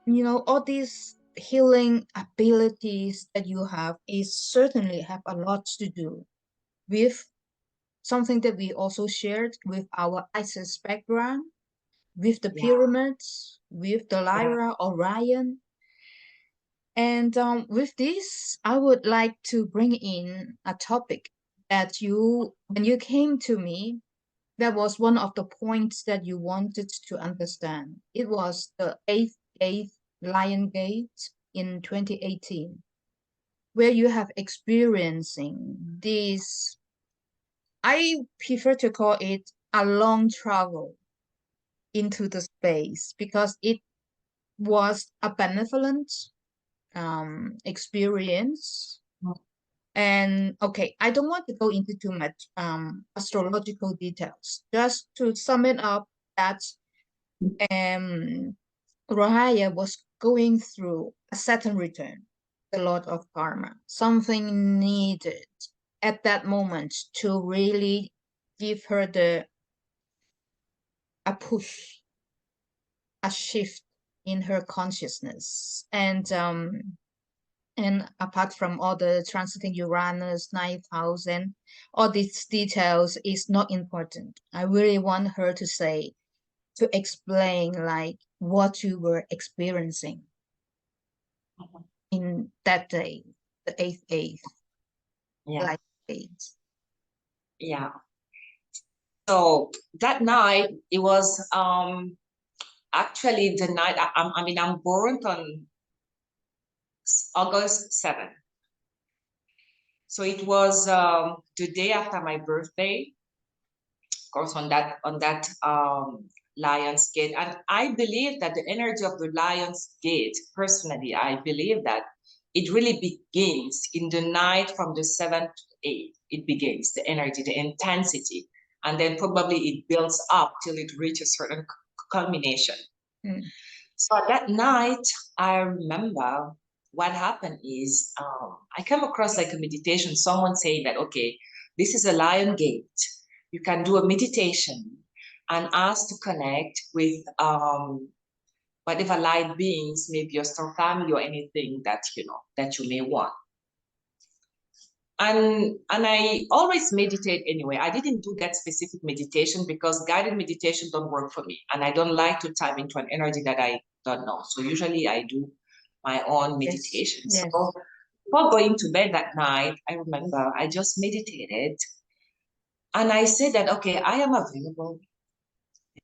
all these healing abilities that you have is certainly have a lot to do with something that we also shared with our ISIS background, with the Yeah. pyramids, with the Yeah. Lyra, Orion. And with this, I would like to bring in a topic that when you came to me, that was one of the points that you wanted to understand. It was the eighth Lion Gate in 2018, where you have experiencing this, I prefer to call it a long travel into the space because it was a benevolent experience. And okay, I don't want to go into too much astrological details. Just to sum it up, that um, Rouhaya was going through a Saturn return, the Lord of Karma, something needed at that moment to really give her a push, a shift in her consciousness. And apart from all the transiting Uranus, 9,000, all these details is not important. I really want her to explain like what you were experiencing in that day, the eighth, Yeah. like eight. Yeah. So that night, it was actually the night, I mean, I'm born on August 7th. So it was the day after my birthday, of course, on that Lion's Gate. And I believe that the energy of the Lion's Gate, personally, I believe that it really begins in the night from the 7th to 8th. It begins, the energy, the intensity. And then probably it builds up till it reaches certain culmination. Mm. So that night, I remember what happened is I came across like a meditation, someone saying that, okay, this is a lion gate. You can do a meditation and ask to connect with whatever light beings, maybe your star family or anything that that you may want. And I always meditate anyway. I didn't do that specific meditation because guided meditation don't work for me, and I don't like to tap into an energy that I don't know. So usually I do my own meditation. Yes. So before going to bed that night, I remember I just meditated and I said that, okay, I am available,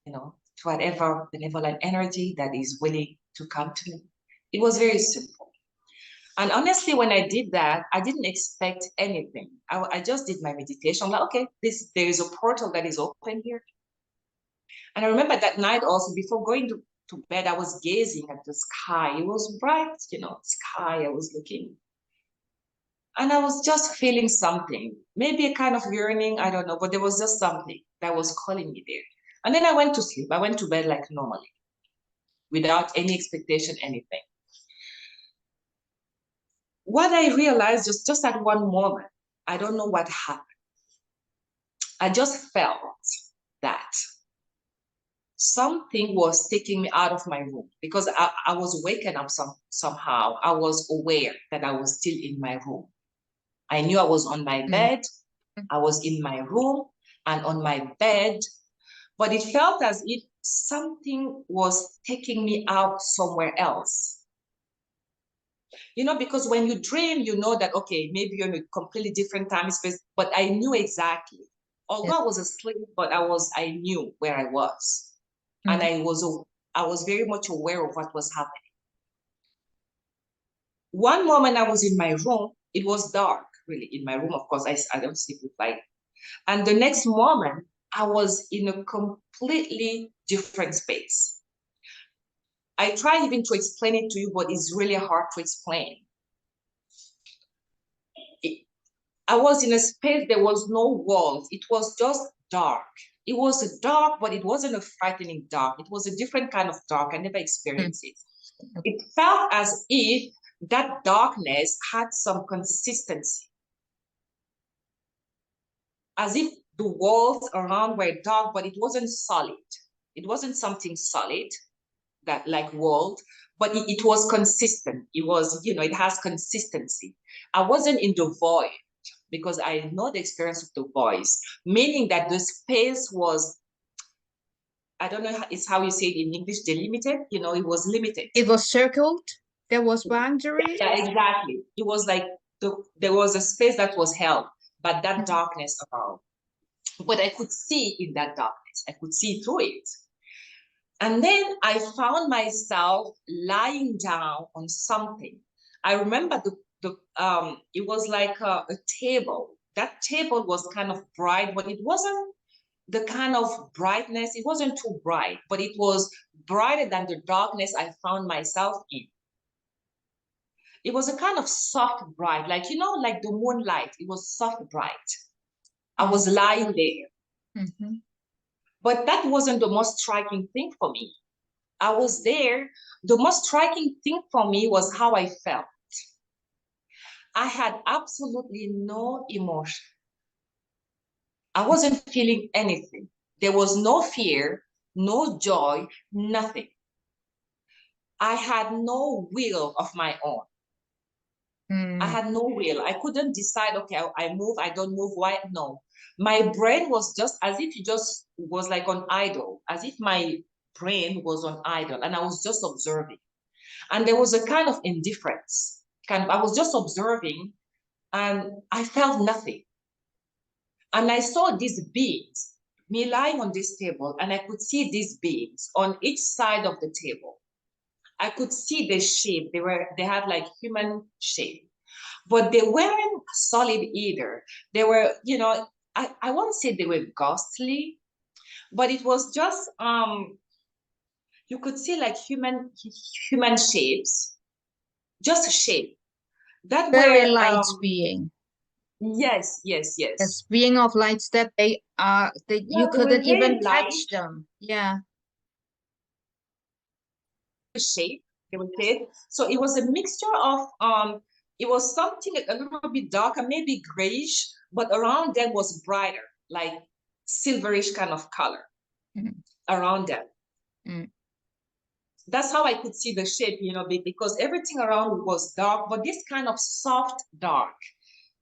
to whatever benevolent energy that is willing to come to me. It was very simple. And honestly, when I did that, I didn't expect anything. I just did my meditation. I'm like, okay, there is a portal that is open here. And I remember that night also, before going to bed, I was gazing at the sky. It was bright, sky. I was looking. And I was just feeling something, maybe a kind of yearning, I don't know, but there was just something that was calling me there. And then I went to sleep. I went to bed like normally, without any expectation, anything. What I realized just at one moment, I don't know what happened. I just felt that something was taking me out of my room because I was waking up somehow. I was aware that I was still in my room. I knew I was on my bed. I was in my room and on my bed, but it felt as if something was taking me out somewhere else. Because when you dream, you know that, okay, maybe you're in a completely different time space, but I knew exactly. Although I was asleep, but I knew where I was. And I was very much aware of what was happening. One moment I was in my room, it was dark, really, in my room. Of course, I don't sleep with light. And the next moment, I was in a completely different space. I try even to explain it to you, but it's really hard to explain. I was in a space, there was no walls. It was just dark. It was a dark, but it wasn't a frightening dark. It was a different kind of dark. I never experienced it. It felt as if that darkness had some consistency. As if the walls around were dark, but it wasn't solid. It wasn't something solid, that like walls, but it was consistent. It was, it has consistency. I wasn't in the void because I know the experience of the voice, meaning that the space was, I don't know, it's how you say it in English, delimited, it was limited. It was circled. There was boundaries. Yeah, exactly. It was like there was a space that was held, but that darkness around. But I could see in that darkness. I could see through it. And then I found myself lying down on something. I remember it was like a table. That table was kind of bright, but it wasn't the kind of brightness. It wasn't too bright, but it was brighter than the darkness I found myself in. It was a kind of soft bright, like, like the moonlight. It was soft bright. I was lying there. Mm-hmm. But that wasn't the most striking thing for me. I was there. The most striking thing for me was how I felt. I had absolutely no emotion. I wasn't feeling anything. There was no fear, no joy, nothing. I had no will of my own. I had no will. I couldn't decide, okay, I move, I don't move. Why? No. My brain was just as if it just was like on idle, as if my brain was on idle and I was just observing. And there was a kind of indifference. I was just observing and I felt nothing. And I saw these beings, me lying on this table, and I could see these beings on each side of the table. I could see the shape. They had like human shape, but they weren't solid either. They were, I won't say they were ghostly, but it was just you could see like human shapes, just a shape that Very were light being. yes, yes, yes. Yes, being of lights that they are that Yeah, you they were couldn't even very catch light them. Yeah. shape, they were shaped. So it was a mixture of it was something a little bit darker, maybe grayish, but around them was brighter, like silverish kind of color Mm. around them. Mm. That's how I could see the shape, because everything around was dark, but this kind of soft dark.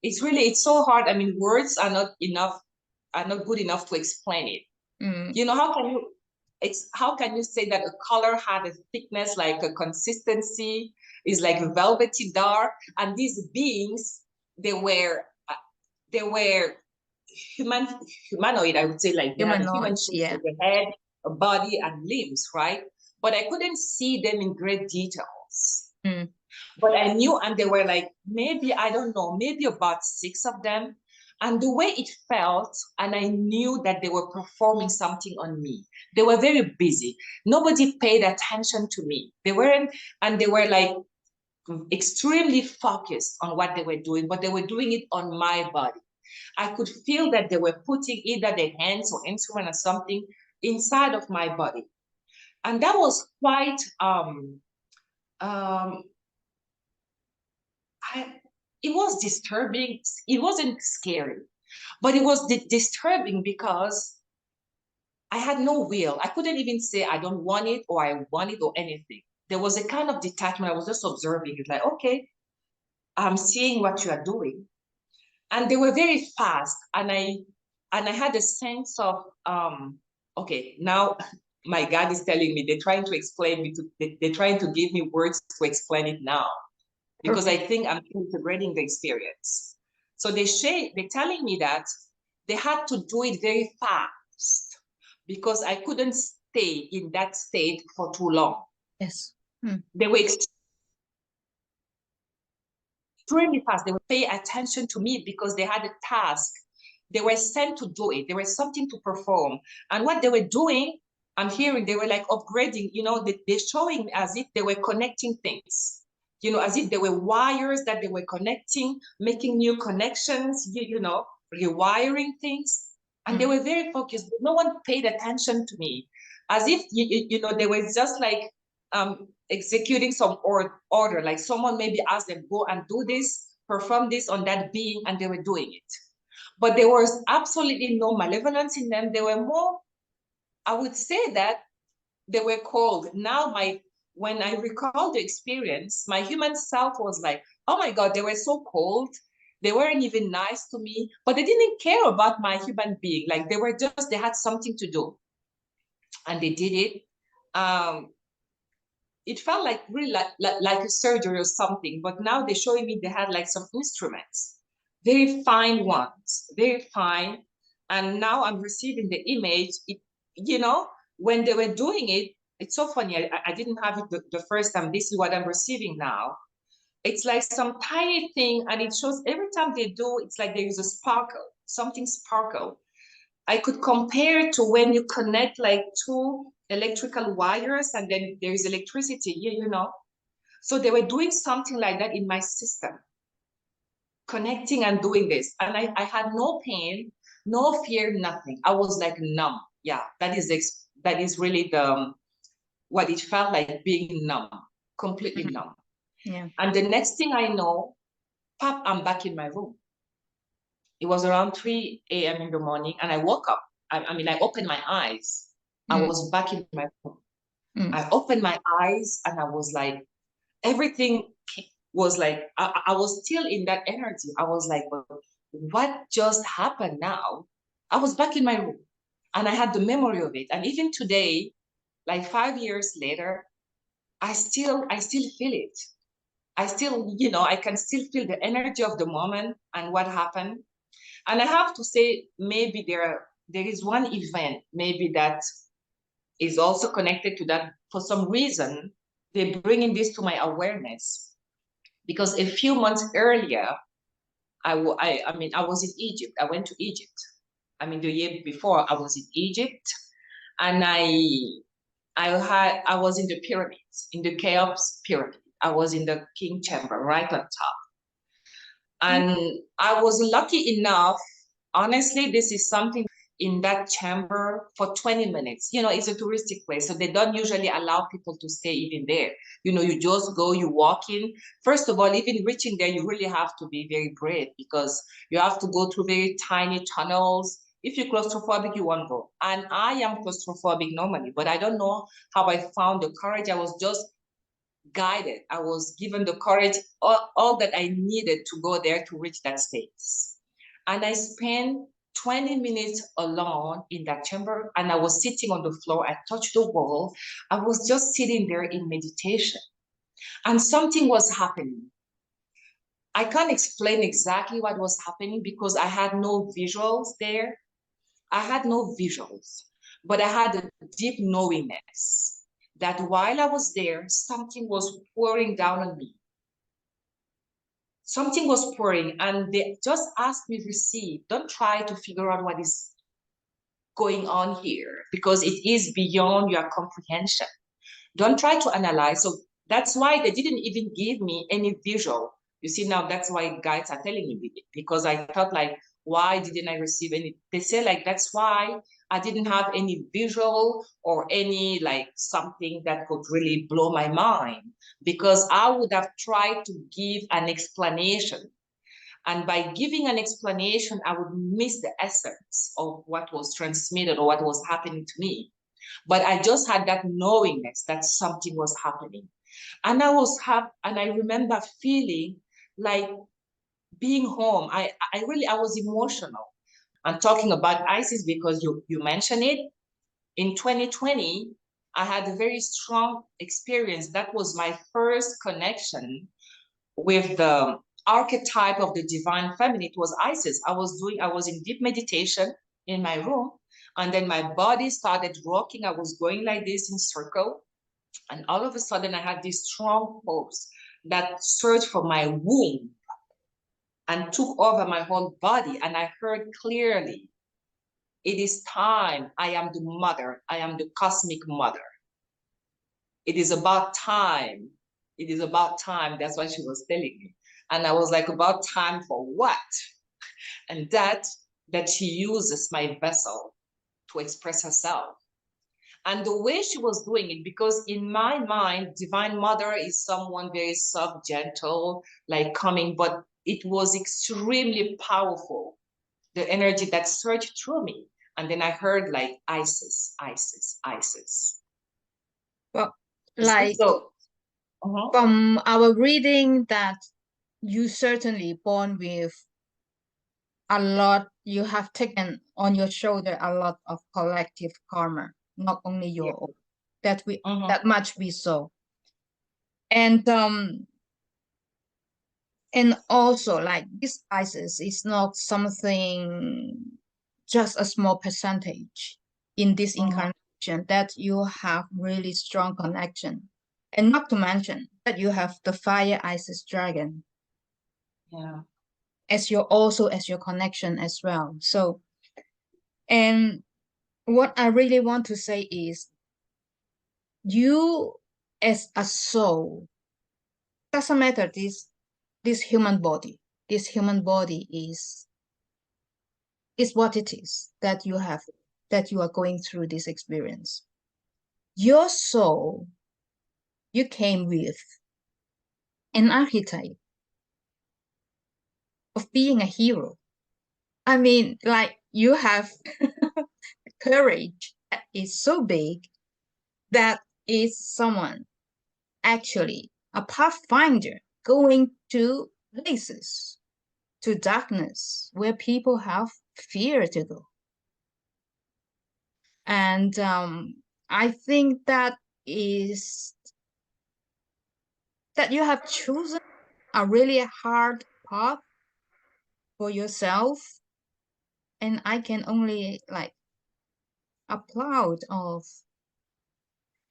It's so hard. I mean, words are not good enough to explain it. Mm. How can you say that a color had a thickness, like a consistency, is like velvety dark, and these beings, they were humanoid, I would say, like they had a human Humanoids, shape yeah. with a head, a body, and limbs, right? But I couldn't see them in great details. Mm. But I knew, and they were like, maybe, I don't know, maybe about 6 of them. And the way it felt, and I knew that they were performing something on me. They were very busy. Nobody paid attention to me. They weren't, and they were like extremely focused on what they were doing, but they were doing it on my body. I could feel that they were putting either their hands or instrument or something inside of my body. And that was quite um it was disturbing. It wasn't scary, but it was disturbing because I had no will. I couldn't even say I don't want it or I want it or anything. There was a kind of detachment. I was just observing. It's like, okay, I'm seeing what you are doing. And they were very fast. And I had a sense of okay, now my God is telling me, they're trying to explain me to they're trying to give me words to explain it now, because I Perfect. think I'm integrating the experience. So they're telling me that they had to do it very fast because I couldn't stay in that state for too long. Yes. Mm. They were extremely fast. They would pay attention to me because they had a task. They were sent to do it. There was something to perform. And what they were doing, I'm hearing they were like upgrading, they're showing as if they were connecting things, as if there were wires that they were connecting, making new connections, rewiring things. And they were very focused. No one paid attention to me, as if, they were just like executing some order, like someone maybe asked them, go and do this, perform this on that being, and they were doing it. But there was absolutely no malevolence in them. They were more, I would say that they were called. Now when I recall the experience, my human self was like, oh my God, they were so cold. They weren't even nice to me, but they didn't care about my human being. Like they had something to do and they did it. It felt like really like a surgery or something, but now they're showing me they had like some instruments, very fine ones, very fine. And now I'm receiving the image. When they were doing it, it's so funny. I didn't have it the first time. This is what I'm receiving now. It's like some tiny thing, and it shows every time they do, it's like there is a sparkle, something sparkle. I could compare to when you connect like two electrical wires and then there is electricity, So they were doing something like that in my system, connecting and doing this. And I had no pain, no fear, nothing. I was like numb. Yeah, that is really what it felt like, being numb, completely numb. Yeah. And the next thing I know, pop, I'm back in my room. It was around 3 a.m. in the morning, and I woke up. I opened my eyes. I was back in my room. I opened my eyes, and I was like, everything was like, I was still in that energy. I was like, well, what just happened now? I was back in my room, and I had the memory of it. And even today, like 5 years later, I still feel it. I still, I can still feel the energy of the moment and what happened. And I have to say, maybe there is one event maybe that is also connected to that. For some reason, they're bringing this to my awareness, because a few months earlier, I was in Egypt. I went to Egypt. The year before, I was in Egypt, and I was in the pyramids, in the Cheops pyramid. I was in the king chamber, right on top. And I was lucky enough, honestly, this is something in that chamber for 20 minutes. It's a touristic place, so they don't usually allow people to stay even there. You just go, you walk in. First of all, even reaching there, you really have to be very brave, because you have to go through very tiny tunnels. If you're claustrophobic, you won't go. And I am claustrophobic normally, but I don't know how I found the courage. I was just guided. I was given the courage, all that I needed to go there to reach that space. And I spent 20 minutes alone in that chamber, and I was sitting on the floor. I touched the wall. I was just sitting there in meditation, and something was happening. I can't explain exactly what was happening because I had no visuals there. I had no visuals, but I had a deep knowingness that while I was there, something was pouring down on me. Something was pouring, and they just asked me to receive. Don't try to figure out what is going on here, because it is beyond your comprehension. Don't try to analyze. So that's why they didn't even give me any visual. You see, now that's why guides are telling me, because I felt like, why didn't I receive any? They say like, that's why I didn't have any visual or any like something that could really blow my mind, because I would have tried to give an explanation. And by giving an explanation, I would miss the essence of what was transmitted or what was happening to me. But I just had that knowingness that something was happening. And I remember feeling like being home. I was emotional. I'm talking about Isis because you mentioned it. In 2020, I had a very strong experience. That was my first connection with the archetype of the divine feminine. It was Isis. I was in deep meditation in my room, and then my body started rocking. I was going like this in circle, and all of a sudden I had this strong pulse that surged from my womb and took over my whole body. And I heard clearly, it is time. I am the mother. I am the cosmic mother. It is about time. It is about time. That's what she was telling me. And I was like, about time for what? And that she uses my vessel to express herself. And the way she was doing it, because in my mind, Divine Mother is someone very soft, gentle, like coming, but it was extremely powerful, the energy that surged through me. And then I heard like Isis, Isis, Isis. Well, Like So, from our reading that you certainly born with a lot, you have taken on your shoulder a lot of collective karma, not only yeah. your own. That we Mm-hmm. that much we saw. And and also like this ISIS is not something just a small percentage in this Mm-hmm. incarnation that you have really strong connection. And not to mention that you have the fire ISIS dragon Yeah. as your also as your connection as well. So and what I really want to say is you as a soul doesn't matter this human body. This human body is what it is that you have that you are going through this experience. Your soul, you came with an archetype of being a hero. I mean, like you have courage that is so big that is someone actually a pathfinder going to places, to darkness where people have fear to go. And I think that is that you have chosen a really hard path for yourself, and I can only like applaud of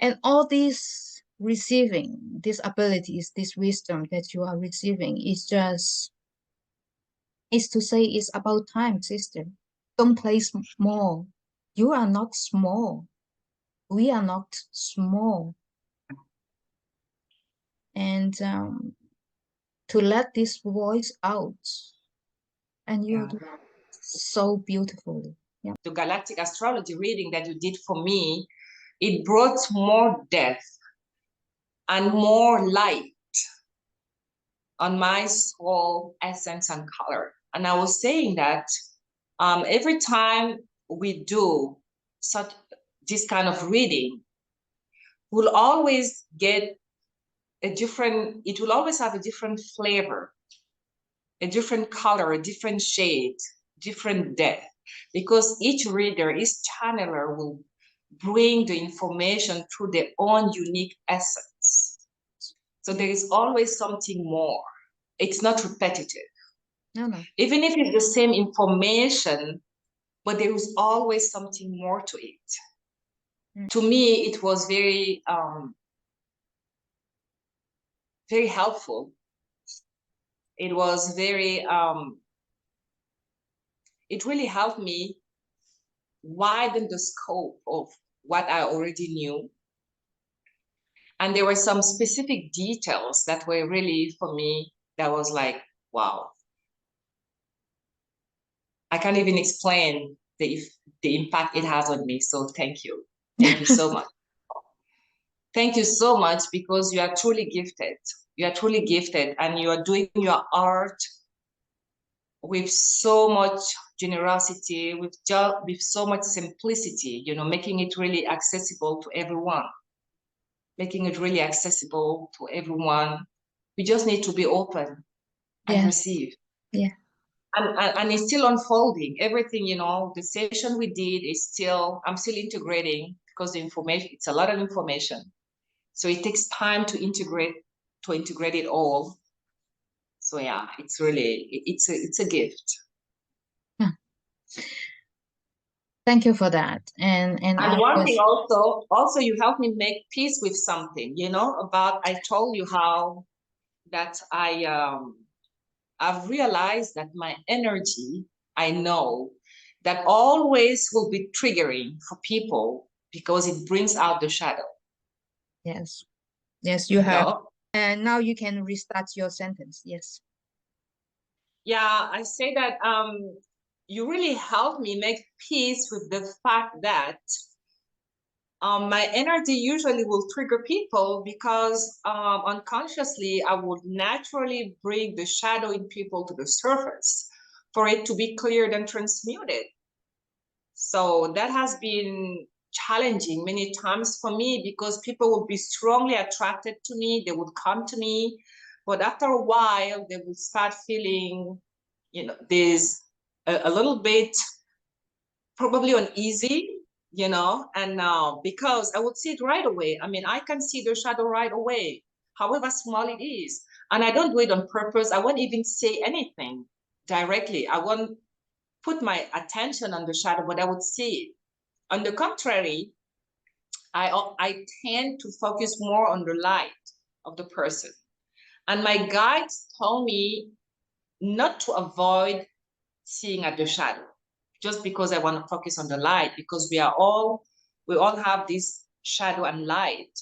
and all these receiving these abilities, this wisdom that you are receiving is just is to say it's about time, sister. Don't play small. You are not small. We are not small. And to let this voice out, and you Yeah. do so beautifully. Yeah. The Galactic Astrology reading that you did for me, it brought more depth and more light on my soul, essence, and color. And I was saying that every time we do such this kind of reading, we'll always get a different, it will always have a different flavor, a different color, a different shade, different depth, because each reader, each channeler will bring the information through their own unique essence. So there is always something more. It's not repetitive. No, no. Even if it's the same information, but there is always something more to it. To me, it was very helpful. It was it really helped me widen the scope of what I already knew. And there were some specific details that were really, for me, that was like, wow. I can't even explain the impact it has on me. So thank you. Thank you so much. Thank you so much, because you are truly gifted. You are truly gifted, and you are doing your art with so much generosity, with so much simplicity, making it really accessible to everyone. Making it really accessible to everyone. We just need to be open and Yeah. receive. Yeah. And it's still unfolding. Everything, the session we did is still, I'm still integrating, because the information, it's a lot of information. So it takes time to integrate it all. So yeah, it's really, it's a gift. Yeah. Thank you for that. And And one thing always, also you helped me make peace with something, about, I told you how that I've realized that my energy, I know that always will be triggering for people, because it brings out the shadow, yes. Yes, you you have. know? And now you can restart your sentence. Yes. Yeah, I say that you really helped me make peace with the fact that my energy usually will trigger people, because unconsciously I would naturally bring the shadow in people to the surface for it to be cleared and transmuted. So that has been challenging many times for me, because people would be strongly attracted to me. They would come to me, but after a while, they would start feeling, there's a little bit probably uneasy, and now because I would see it right away. I mean, I can see the shadow right away, however small it is. And I don't do it on purpose. I won't even say anything directly. I won't put my attention on the shadow, but I would see it. On the contrary, I tend to focus more on the light of the person. And my guides told me not to avoid seeing at the shadow, just because I want to focus on the light, because we all have this shadow and light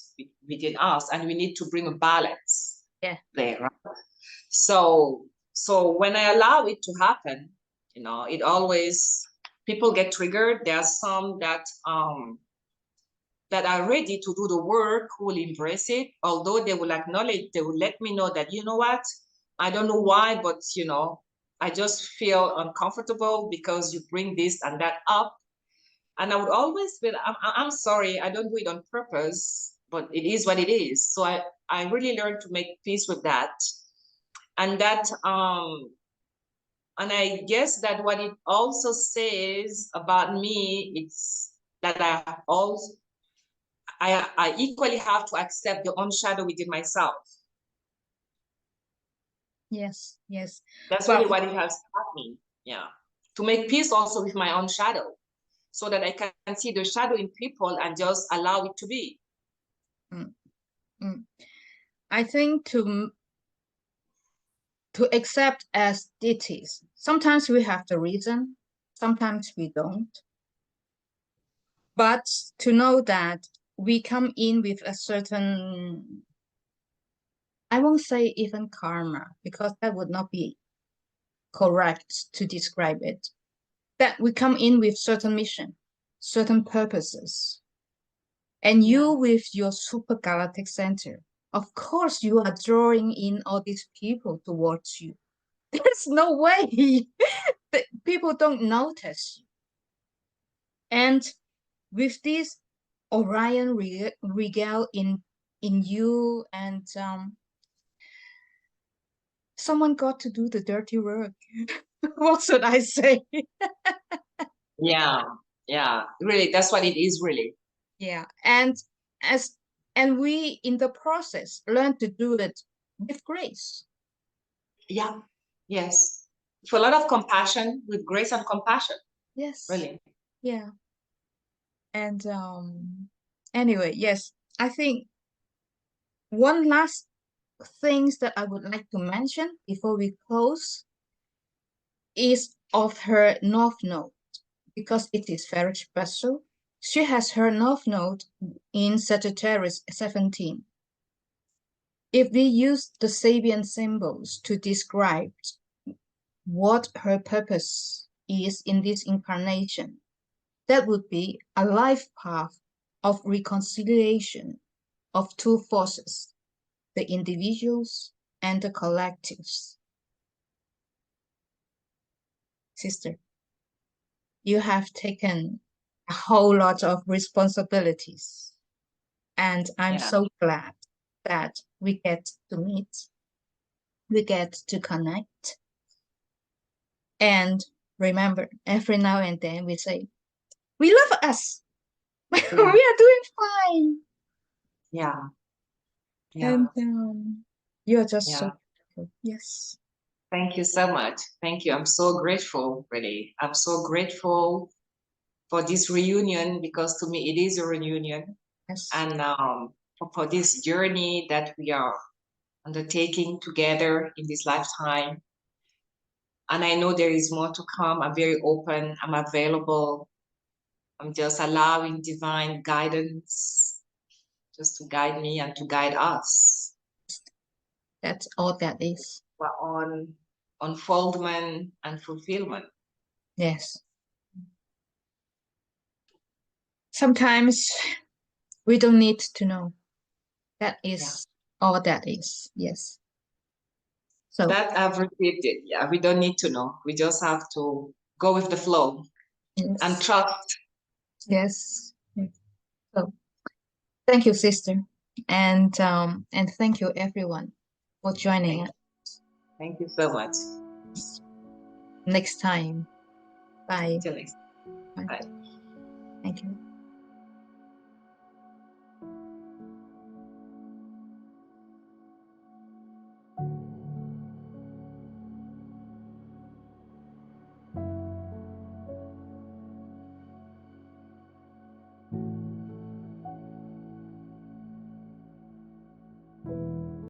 within us, and we need to bring a balance there. Right? So when I allow it to happen, it always, people get triggered. There are some that are ready to do the work, who will embrace it, although they will acknowledge, they will let me know that, you know what, I don't know why, but I just feel uncomfortable because you bring this and that up. And I would always be, I'm sorry, I don't do it on purpose, but it is what it is. So I really learned to make peace with that. And and I guess that what it also says about me, it's that I equally have to accept the own shadow within myself. Yes, yes. That's really what it has taught me. Yeah. To make peace also with my own shadow, so that I can see the shadow in people and just allow it to be. I think to accept as it is. Sometimes we have the reason, sometimes we don't. But to know that we come in with a certain, I won't say even karma, because that would not be correct to describe it. That we come in with certain mission, certain purposes. And you with your super galactic center, of course you are drawing in all these people towards you. There's no way that people don't notice you. And with this Orion regal in you, and someone got to do the dirty work. What should I say? Yeah, really, that's what it is, really. Yeah, and we in the process learn to do it with grace. Yeah, yes, with a lot of compassion, with grace and compassion. Yes, really. Yeah. And anyway, yes, I think one last things that I would like to mention before we close is of her North Node, because it is very special. She has her North Node in Sagittarius 17. If we use the Sabian symbols to describe what her purpose is in this incarnation, that would be a life path of reconciliation of two forces, the individuals and the collectives. Sister, you have taken a whole lot of responsibilities, and I'm so glad that we get to meet, we get to connect. And remember, every now and then we say, we love us. We are doing fine. Yeah. And you're just so beautiful. Yes. Thank you so much. Thank you. I'm so grateful, really. I'm so grateful for this reunion, because to me it is a reunion. Yes. And for this journey that we are undertaking together in this lifetime. And I know there is more to come. I'm very open. I'm available. I'm just allowing divine guidance just to guide me and to guide us. That's all that is. We're on unfoldment and fulfillment. Yes. Sometimes we don't need to know. That is all that is. Yes. So that I've received it. Yeah, we don't need to know. We just have to go with the flow and trust. Yes. Thank you, sister. And thank you everyone for joining us. Thank you so much. Next time. Bye. Till next. Bye. Bye. Thank you.